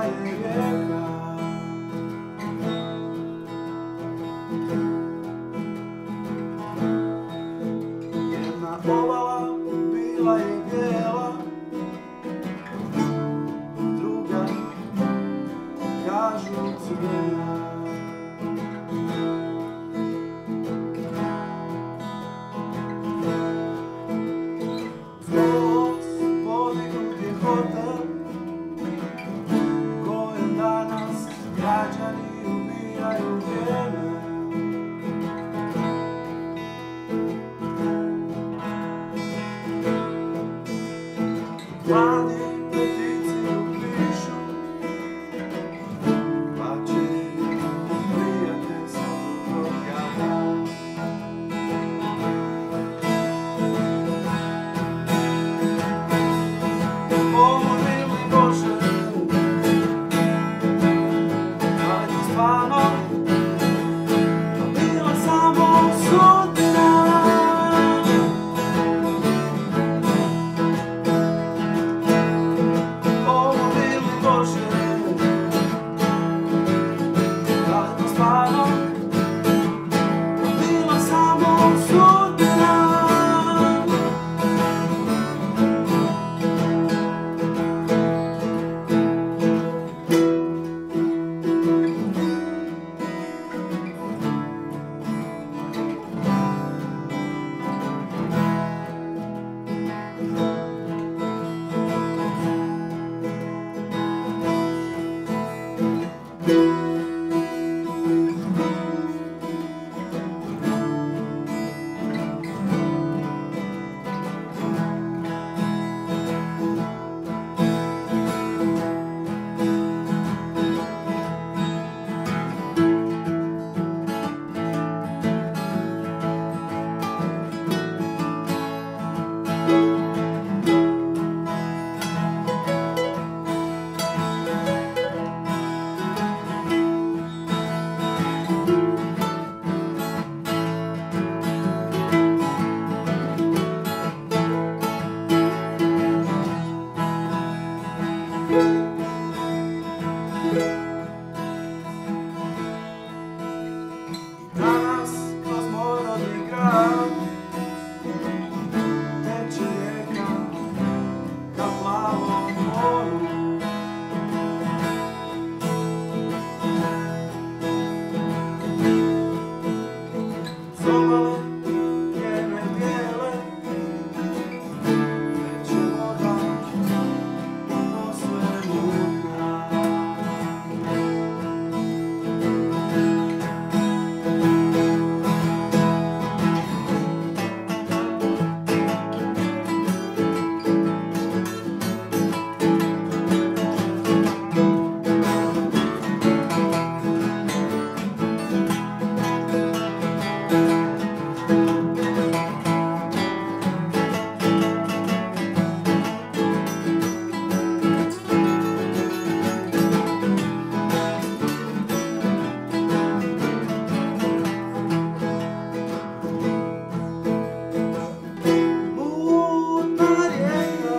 je rijeka. Jedna obala bila je bijela, druga kažu crvena. Građani ubijaju vrijeme. Mladi peticiju pišu, pa će prijateljstvo toga. Pomoli mi Bože, bila samo sudbina. Pomoli mi Bože, da li to stvarno bila samo sudbina. Danas kroz moj rodni grad teče rijeka ka plavom moru. S obale jedne bijele teče voda posve mutna. Mutna rijeka.